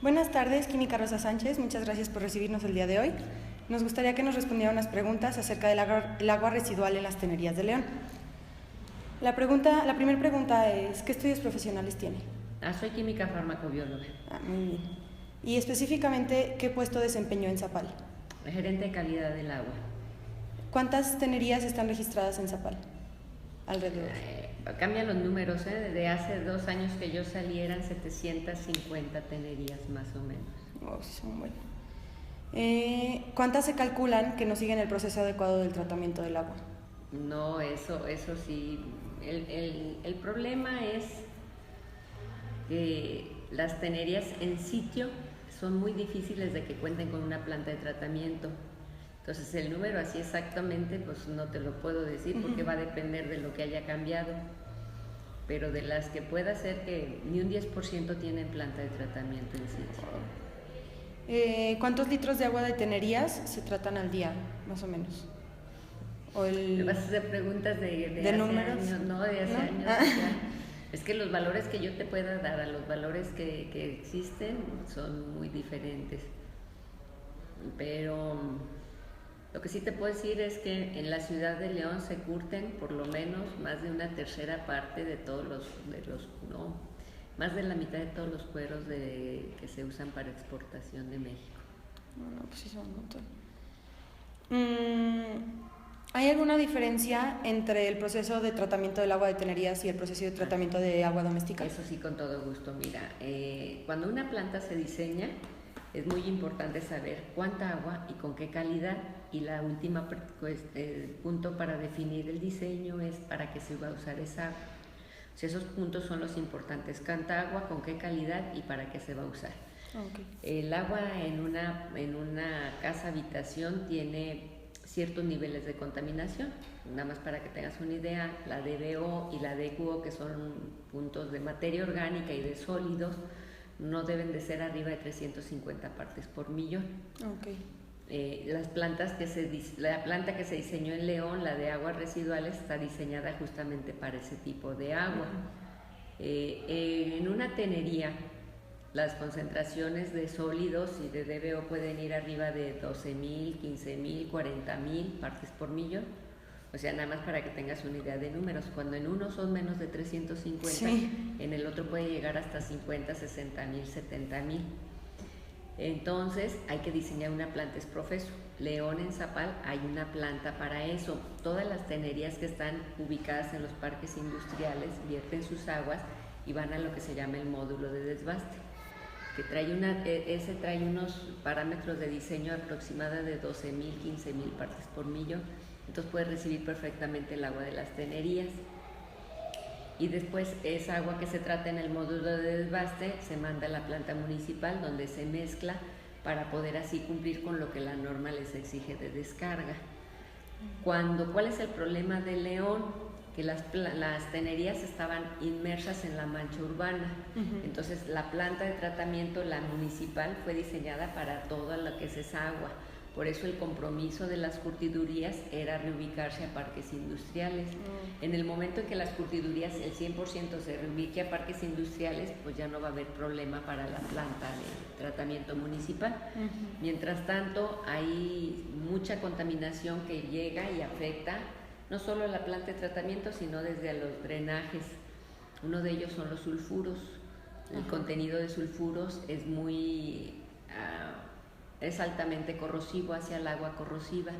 Buenas tardes, Química Rosa Sánchez. Muchas gracias por recibirnos el día de hoy. Nos gustaría que nos respondiera unas preguntas acerca del agua residual en las tenerías de León. La primera pregunta es, ¿qué estudios profesionales tiene? Soy química farmacobióloga. Muy bien. Y específicamente, ¿qué puesto desempeñó en Zapal? Gerente de calidad del agua. ¿Cuántas tenerías están registradas en Zapal? Alrededor. Cambian los números, de hace 2 años que yo salí eran 750 tenerías más o menos. Oh, sí, son buenas. ¿Cuántas se calculan que no siguen el proceso adecuado del tratamiento del agua? No, eso sí. El problema es que las tenerías en sitio son muy difíciles de que cuenten con una planta de tratamiento. Entonces el número así exactamente pues no te lo puedo decir porque va a depender de lo que haya cambiado, pero de las que pueda ser que ni un 10% tienen planta de tratamiento en sitio. ¿Cuántos litros de agua de tenerías se tratan al día, más o menos? ¿Me vas a hacer preguntas de hace números? Años? No, de hace años. Ya. Es que los valores que yo te pueda dar a los valores que existen son muy diferentes, pero lo que sí te puedo decir es que en la ciudad de León se curten por lo menos más de una tercera parte de más de la mitad de todos los cueros que se usan para exportación de México. No, pues sí son un montón. ¿Hay alguna diferencia entre el proceso de tratamiento del agua de tenerías y el proceso de tratamiento de agua doméstica? Eso sí, con todo gusto. Mira, cuando una planta se diseña, es muy importante saber cuánta agua y con qué calidad. Y la última punto para definir el diseño es para qué se va a usar esa agua. O sea, esos puntos son los importantes: cuánta agua, con qué calidad y para qué se va a usar. Okay. El agua en una casa habitación tiene ciertos niveles de contaminación. Nada más para que tengas una idea, la DBO y la DQO, que son puntos de materia orgánica y de sólidos, no deben de ser arriba de 350 partes por millón. Okay. La planta que se diseñó en León, la de aguas residuales, está diseñada justamente para ese tipo de agua. En una tenería, las concentraciones de sólidos y de DBO pueden ir arriba de 12,000, 15,000, 40,000 partes por millón. O sea, nada más para que tengas una idea de números. Cuando en uno son menos de 350, sí, en el otro puede llegar hasta 50, 60,000, 70,000. Entonces hay que diseñar una planta, es profeso. León, en Zapal, hay una planta para eso. Todas las tenerías que están ubicadas en los parques industriales vierten sus aguas y van a lo que se llama el módulo de desbaste, que trae unos parámetros de diseño aproximada de 12,000, 15,000 partes por millón. Entonces puede recibir perfectamente el agua de las tenerías. Y después esa agua que se trata en el módulo de desbaste se manda a la planta municipal, donde se mezcla para poder así cumplir con lo que la norma les exige de descarga. ¿Cuál es el problema de León? Que las tenerías estaban inmersas en la mancha urbana. Entonces la planta de tratamiento, la municipal, fue diseñada para todo lo que es esa agua. Por eso el compromiso de las curtidurías era reubicarse a parques industriales. En el momento en que las curtidurías, el 100% se reubique a parques industriales, pues ya no va a haber problema para la planta de tratamiento municipal. Mientras tanto, hay mucha contaminación que llega y afecta no solo a la planta de tratamiento, sino desde a los drenajes. Uno de ellos son los sulfuros. El contenido de sulfuros es altamente corrosivo, hacia el agua corrosiva.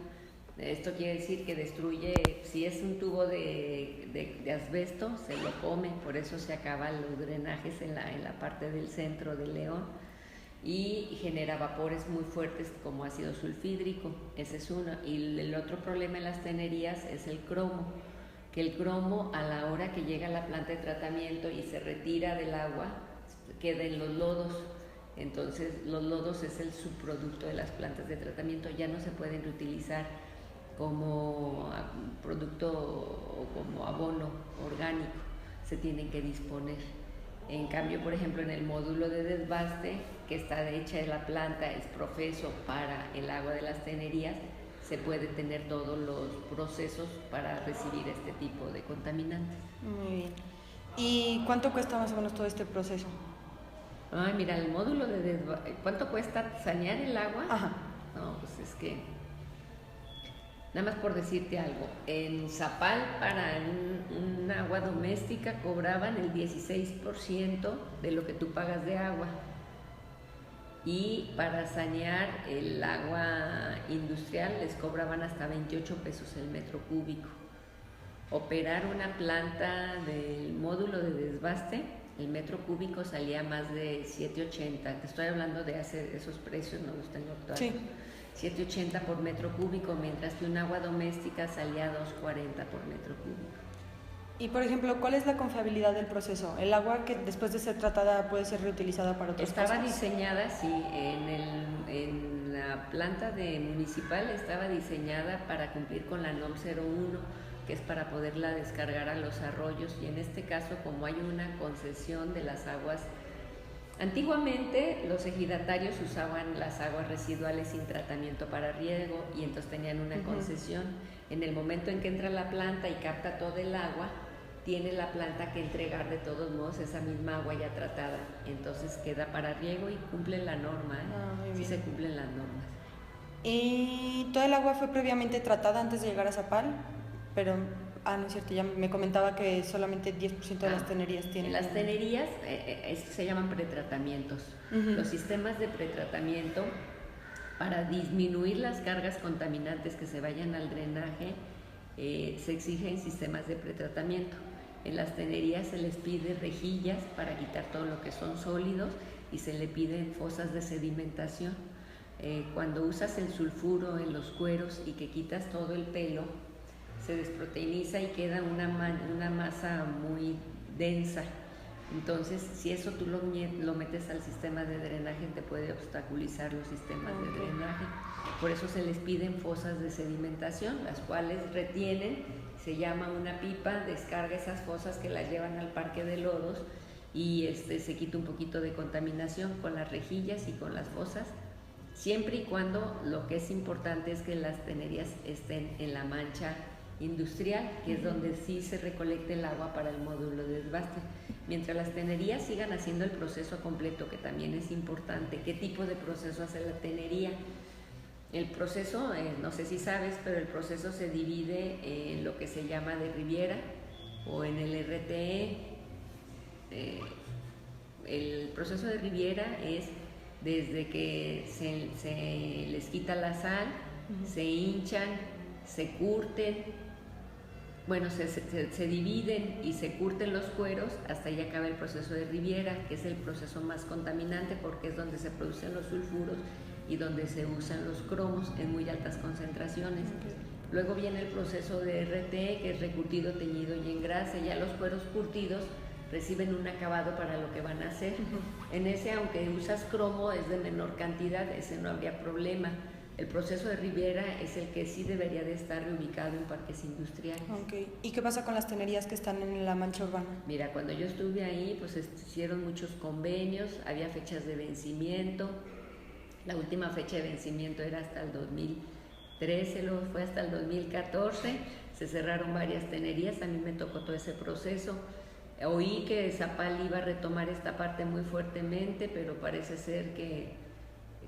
Esto quiere decir que destruye, si es un tubo de asbesto, se lo come, por eso se acaban los drenajes en la parte del centro de León, y genera vapores muy fuertes como ácido sulfídrico. Ese es uno. Y el otro problema en las tenerías es el cromo, que el cromo, a la hora que llega a la planta de tratamiento y se retira del agua, queda en los lodos. Entonces los lodos es el subproducto de las plantas de tratamiento, ya no se pueden reutilizar como producto o como abono orgánico, se tienen que disponer. En cambio, por ejemplo, en el módulo de desbaste, que está hecha de la planta, es profeso para el agua de las tenerías, se puede tener todos los procesos para recibir este tipo de contaminantes. Muy bien. ¿Y cuánto cuesta más o menos todo este proceso? Ay, mira, el módulo de ¿cuánto cuesta sanear el agua? Ajá. No, pues es que, nada más por decirte algo, en Zapal para un agua doméstica cobraban el 16% de lo que tú pagas de agua. Y para sanear el agua industrial les cobraban hasta 28 pesos el metro cúbico. Operar una planta del módulo de desbaste, el metro cúbico salía más de 7.80. Te estoy hablando de hacer esos precios, no los tengo actuales. Sí. 7.80 por metro cúbico, mientras que un agua doméstica salía 2.40 por metro cúbico. Y por ejemplo, ¿cuál es la confiabilidad del proceso? ¿El agua que después de ser tratada puede ser reutilizada para otras cosas? Estaba diseñada, sí, en la planta de municipal estaba diseñada para cumplir con la NOM 01, que es para poderla descargar a los arroyos, y en este caso, como hay una concesión de las aguas, antiguamente los ejidatarios usaban las aguas residuales sin tratamiento para riego y entonces tenían una concesión. En el momento en que entra la planta y capta todo el agua, tiene la planta que entregar de todos modos esa misma agua ya tratada, entonces queda para riego y cumple la norma, sí se cumplen las normas. ¿Y toda el agua fue previamente tratada antes de llegar a Zapal? Pero, no es cierto, ya me comentaba que solamente 10% de las tenerías tienen. Las tenerías se llaman pretratamientos. Los sistemas de pretratamiento, para disminuir las cargas contaminantes que se vayan al drenaje, se exigen sistemas de pretratamiento. En las tenerías se les pide rejillas para quitar todo lo que son sólidos y se le piden fosas de sedimentación. Cuando usas el sulfuro en los cueros y que quitas todo el pelo, se desproteiniza y queda una masa muy densa. Entonces, si eso tú lo metes al sistema de drenaje, te puede obstaculizar los sistemas de drenaje. Por eso se les piden fosas de sedimentación, las cuales retienen, se llama una pipa, descarga esas fosas que las llevan al parque de lodos y se quita un poquito de contaminación con las rejillas y con las fosas, siempre y cuando lo que es importante es que las tenerías estén en la mancha industrial, que es donde sí se recolecta el agua para el módulo de desbaste. Mientras las tenerías sigan haciendo el proceso completo, que también es importante, ¿qué tipo de proceso hace la tenería? El proceso, no sé si sabes, pero el proceso se divide en lo que se llama de Riviera o en el RTE. El proceso de Riviera es desde que se les quita la sal, se hinchan, se curten, bueno, se dividen y se curten los cueros hasta ahí acaba el proceso de Riviera, que es el proceso más contaminante porque es donde se producen los sulfuros y donde se usan los cromos en muy altas concentraciones. Luego viene el proceso de RTE, que es recurtido, teñido y engrase. Ya los cueros curtidos reciben un acabado para lo que van a hacer. En ese, aunque usas cromo, es de menor cantidad, ese no habría problema. El proceso de Riviera es el que sí debería de estar reubicado en parques industriales. ¿Y qué pasa con las tenerías que están en la mancha urbana? Mira, cuando yo estuve ahí, pues hicieron muchos convenios, había fechas de vencimiento. La última fecha de vencimiento era hasta el 2013, luego fue hasta el 2014, se cerraron varias tenerías, a mí me tocó todo ese proceso. Oí que Zapal iba a retomar esta parte muy fuertemente, pero parece ser que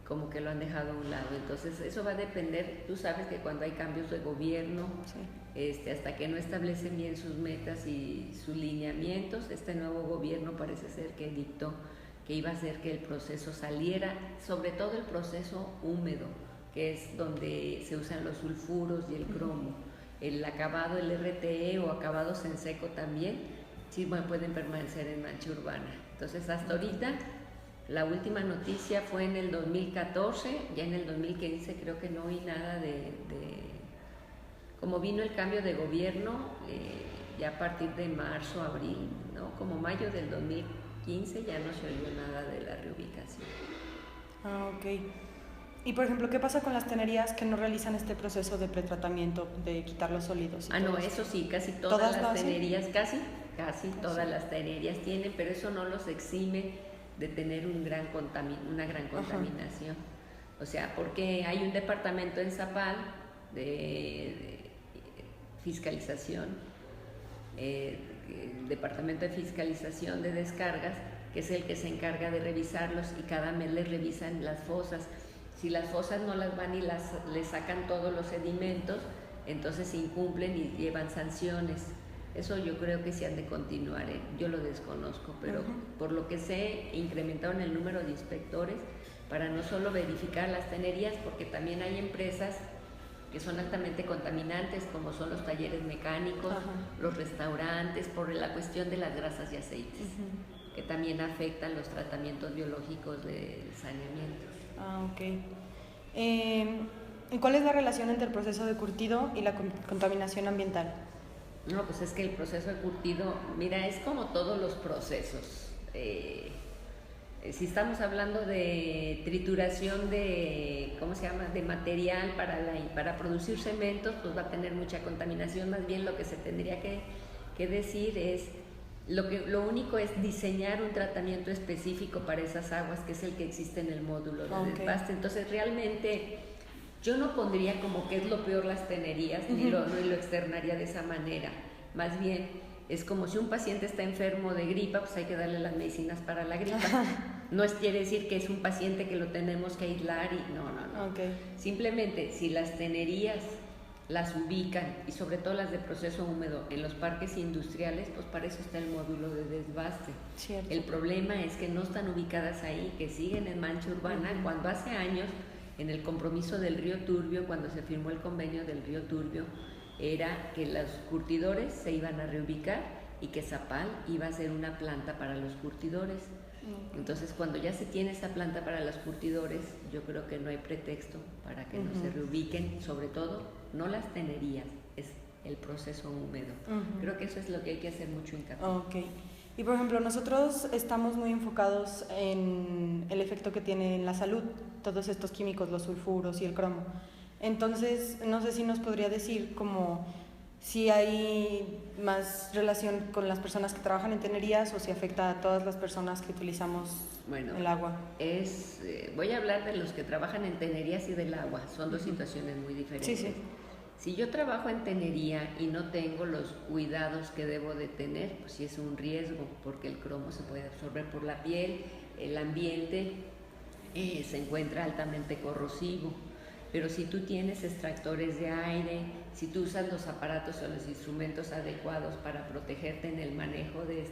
como que lo han dejado a un lado. Entonces eso va a depender, tú sabes que cuando hay cambios de gobierno, hasta que no establecen bien sus metas y sus lineamientos, este nuevo gobierno parece ser que dictó que iba a hacer que el proceso saliera, sobre todo el proceso húmedo, que es donde se usan los sulfuros y el cromo. El acabado, el RTE o acabados en seco también, sí, bueno, pueden permanecer en mancha urbana. Entonces, hasta ahorita, la última noticia fue en el 2014, ya en el 2015 creo que no oí nada como vino el cambio de gobierno, ya a partir de marzo, abril, ¿no? Como mayo del 2015 ya no se oyó nada de la reubicación. Y por ejemplo, ¿qué pasa con las tenerías que no realizan este proceso de pretratamiento, de quitar los sólidos? Eso sí, casi todas las tenerías, casi todas las tenerías tienen, pero eso no los exime de tener una gran contaminación. O sea, porque hay un departamento en Zapal de fiscalización, departamento de fiscalización de descargas, que es el que se encarga de revisarlos, y cada mes les revisan las fosas. Si las fosas no las van y les sacan todos los sedimentos, entonces incumplen y llevan sanciones. Eso yo creo que sí han de continuar, yo lo desconozco, pero por lo que sé, incrementaron el número de inspectores para no solo verificar las tenerías, porque también hay empresas que son altamente contaminantes, como son los talleres mecánicos, los restaurantes, por la cuestión de las grasas y aceites, que también afectan los tratamientos biológicos del saneamiento. ¿Y cuál es la relación entre el proceso de curtido y la contaminación ambiental? No, pues es que el proceso de curtido, mira, es como todos los procesos. Si estamos hablando de trituración de, ¿cómo se llama?, de material para producir cementos, pues va a tener mucha contaminación. Más bien lo que se tendría que decir es, lo único es diseñar un tratamiento específico para esas aguas, que es el que existe en el módulo de desbaste. Entonces realmente yo no pondría como que es lo peor las tenerías, ni lo externaría de esa manera. Más bien es como si un paciente está enfermo de gripa, pues hay que darle las medicinas para la gripa. No quiere decir que es un paciente que lo tenemos que aislar y no. Simplemente si las tenerías las ubican, y sobre todo las de proceso húmedo, en los parques industriales, pues para eso está el módulo de desbaste. Cierto. El problema es que no están ubicadas ahí, que siguen en mancha urbana, cuando hace años, en el compromiso del Río Turbio, cuando se firmó el convenio del Río Turbio, era que los curtidores se iban a reubicar y que Zapal iba a ser una planta para los curtidores. Entonces, cuando ya se tiene esa planta para los curtidores, yo creo que no hay pretexto para que no se reubiquen, sobre todo no las tenerías, es el proceso húmedo. Creo que eso es lo que hay que hacer mucho hincapié. Y por ejemplo, nosotros estamos muy enfocados en el efecto que tiene en la salud, todos estos químicos, los sulfuros y el cromo. Entonces, no sé si nos podría decir como si hay más relación con las personas que trabajan en tenerías o si afecta a todas las personas que utilizamos el agua. Voy a hablar de los que trabajan en tenerías y del agua, son dos situaciones muy diferentes. Sí. Si yo trabajo en tenería y no tengo los cuidados que debo de tener, pues sí es un riesgo, porque el cromo se puede absorber por la piel, el ambiente se encuentra altamente corrosivo. Pero si tú tienes extractores de aire, si tú usas los aparatos o los instrumentos adecuados para protegerte en el manejo de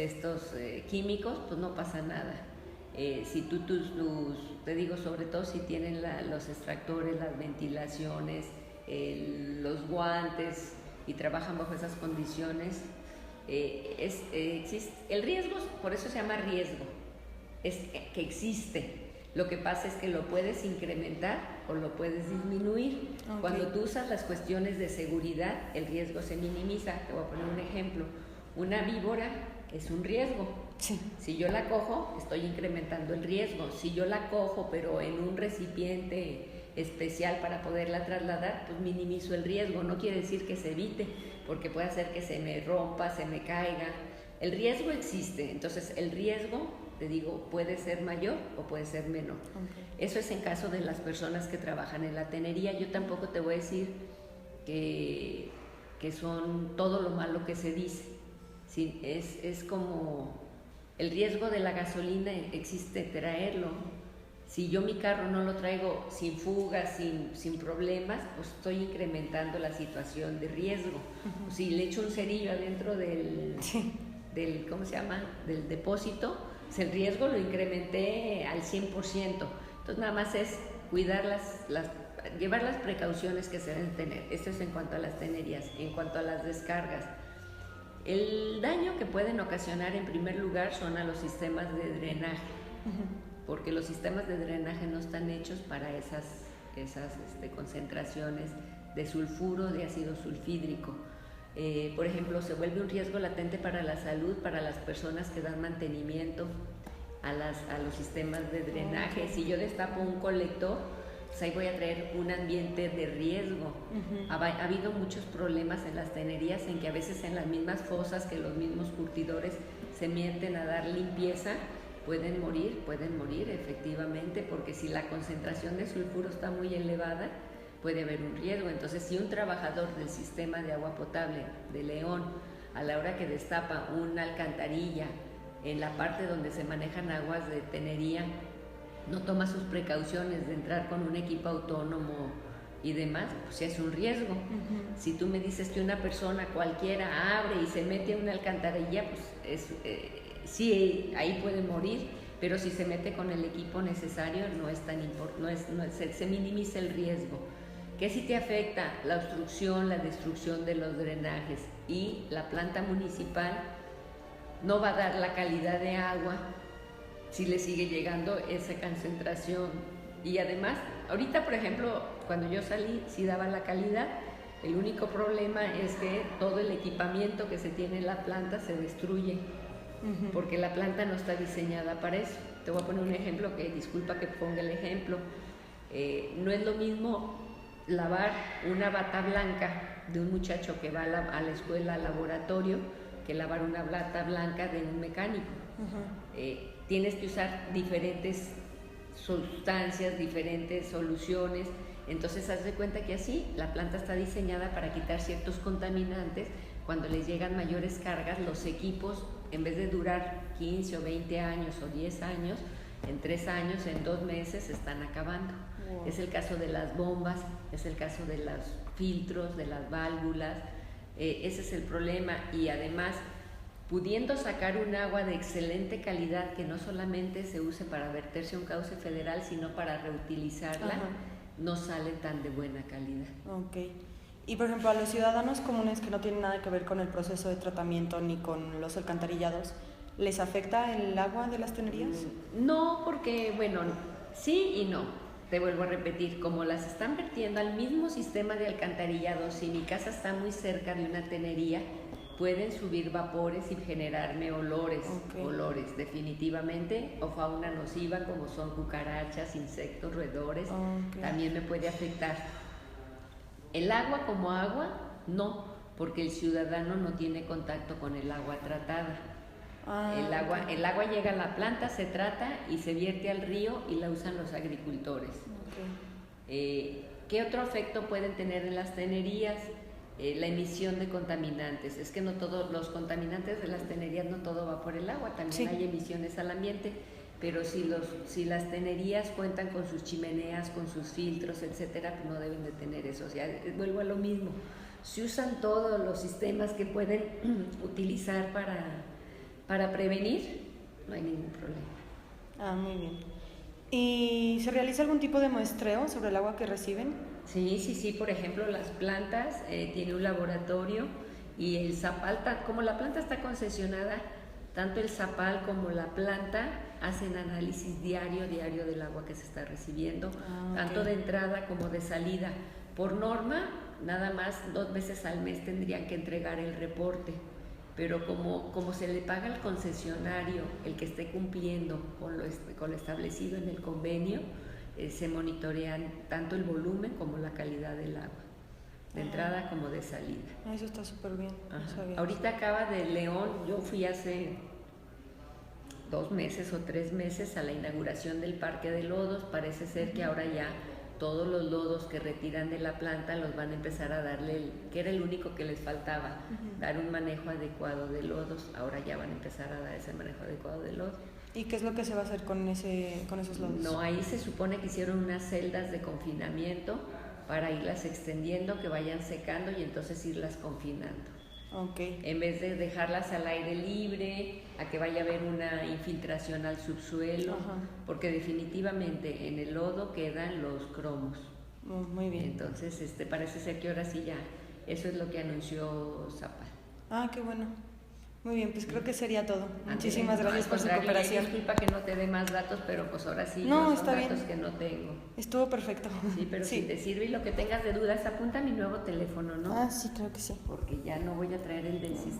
estos químicos, pues no pasa nada. Si tú te digo, sobre todo si tienen los extractores, las ventilaciones, los guantes y trabajan bajo esas condiciones, existe el riesgo, por eso se llama riesgo, es que existe. Lo que pasa es que lo puedes incrementar o lo puedes disminuir. Cuando tú usas las cuestiones de seguridad, el riesgo se minimiza. Te voy a poner un ejemplo. Una víbora es un riesgo. Sí. Si yo la cojo, estoy incrementando el riesgo. Si yo la cojo, pero en un recipiente especial para poderla trasladar, pues minimizo el riesgo. No quiere decir que se evite, porque puede hacer que se me rompa, se me caiga. El riesgo existe, entonces el riesgo, te digo, puede ser mayor o puede ser menor. Eso es en caso de las personas que trabajan en la tenería. Yo tampoco te voy a decir que son todo lo malo que se dice. Sí, es como el riesgo de la gasolina, existe traerlo. Si yo mi carro no lo traigo sin fugas, sin problemas, pues estoy incrementando la situación de riesgo. Si le echo un cerillo adentro del ¿cómo se llama?, del depósito, pues el riesgo lo incrementé al 100%. Entonces nada más es cuidar llevar las precauciones que se deben tener. Esto es en cuanto a las tenerías. En cuanto a las descargas, el daño que pueden ocasionar en primer lugar son a los sistemas de drenaje, porque los sistemas de drenaje no están hechos para esas concentraciones de sulfuro, de ácido sulfídrico. Por ejemplo, se vuelve un riesgo latente para la salud, para las personas que dan mantenimiento a los sistemas de drenaje. Si yo destapo un colector, pues ahí voy a traer un ambiente de riesgo. Ha habido muchos problemas en las tenerías en que a veces en las mismas fosas que los mismos curtidores se mienten a dar limpieza, pueden morir efectivamente, porque si la concentración de sulfuro está muy elevada, puede haber un riesgo. Entonces, si un trabajador del sistema de agua potable de León, a la hora que destapa una alcantarilla en la parte donde se manejan aguas de tenería no toma sus precauciones de entrar con un equipo autónomo y demás, pues es un riesgo. Si tú me dices que una persona cualquiera abre y se mete a una alcantarilla, pues sí, ahí puede morir, pero si se mete con el equipo necesario no es tan importante, se minimiza el riesgo. ¿Qué sí te afecta? La obstrucción, la destrucción de los drenajes, y la planta municipal no va a dar la calidad de agua si le sigue llegando esa concentración. Y además, ahorita por ejemplo, cuando yo salí sí daba la calidad. El único problema es que todo el equipamiento que se tiene en la planta se destruye, porque la planta no está diseñada para eso. Te voy a poner un ejemplo, que disculpa que ponga el ejemplo. No es lo mismo lavar una bata blanca de un muchacho que va a la escuela, al laboratorio, que lavar una bata blanca de un mecánico. Tienes que usar diferentes sustancias, diferentes soluciones. Entonces haz de cuenta que así la planta está diseñada para quitar ciertos contaminantes. Cuando les llegan mayores cargas, los equipos, en vez de durar 15 o 20 años o 10 años, en 3 años, en 2 meses se están acabando. Wow. Es el caso de las bombas, es el caso de los filtros, de las válvulas. Ese es el problema. Y además, pudiendo sacar un agua de excelente calidad que no solamente se use para verterse a un cauce federal, sino para reutilizarla, no sale tan de buena calidad. Okay. Y por ejemplo, a los ciudadanos comunes que no tienen nada que ver con el proceso de tratamiento ni con los alcantarillados, ¿les afecta el agua de las tenerías? No, porque bueno, sí y no. Te vuelvo a repetir, como las están vertiendo al mismo sistema de alcantarillado, si mi casa está muy cerca de una tenería, pueden subir vapores y generarme olores, definitivamente, o fauna nociva como son cucarachas, insectos, roedores, también me puede afectar. El agua como agua, no, porque el ciudadano no tiene contacto con el agua tratada. El agua llega a la planta, se trata y se vierte al río y la usan los agricultores. ¿Qué otro efecto pueden tener en las tenerías? La emisión de contaminantes. Es que no todos los contaminantes de las tenerías, no todo va por el agua, también hay emisiones al ambiente, pero si las tenerías cuentan con sus chimeneas, con sus filtros, etcétera, pues no deben de tener eso. O sea, vuelvo a lo mismo, si usan todos los sistemas que pueden utilizar para prevenir, no hay ningún problema. Muy bien. ¿Y se realiza algún tipo de muestreo sobre el agua que reciben? Sí, por ejemplo, las plantas tienen un laboratorio, y el zapal, como la planta está concesionada, tanto el zapal como la planta hacen análisis diario del agua que se está recibiendo, tanto de entrada como de salida. Por norma, nada más 2 veces al mes tendrían que entregar el reporte, pero como se le paga al concesionario el que esté cumpliendo con lo establecido en el convenio, se monitorean tanto el volumen como la calidad del agua, de entrada como de salida. Eso está súper bien. Ahorita acaba de León, yo fui hace 2 meses o 3 meses a la inauguración del Parque de Lodos. Parece ser que ahora ya todos los lodos que retiran de la planta los van a empezar a darle, que era el único que les faltaba, dar un manejo adecuado de lodos. Ahora ya van a empezar a dar ese manejo adecuado de lodos. ¿Y qué es lo que se va a hacer con esos lodos? No, ahí se supone que hicieron unas celdas de confinamiento para irlas extendiendo, que vayan secando y entonces irlas confinando. En vez de dejarlas al aire libre, a que vaya a haber una infiltración al subsuelo, porque definitivamente en el lodo quedan los cromos. Muy bien. Entonces parece ser que ahora sí ya, eso es lo que anunció Zapal. Qué bueno. Muy bien, pues creo que sería todo. Muchísimas gracias por su cooperación. Disculpa que no te dé más datos, pero pues ahora sí no son datos que no tengo. Estuvo perfecto. Sí, pero si te sirve y lo que tengas de dudas, apunta mi nuevo teléfono, ¿no? Sí, creo que sí. Porque ya no voy a traer el del sistema.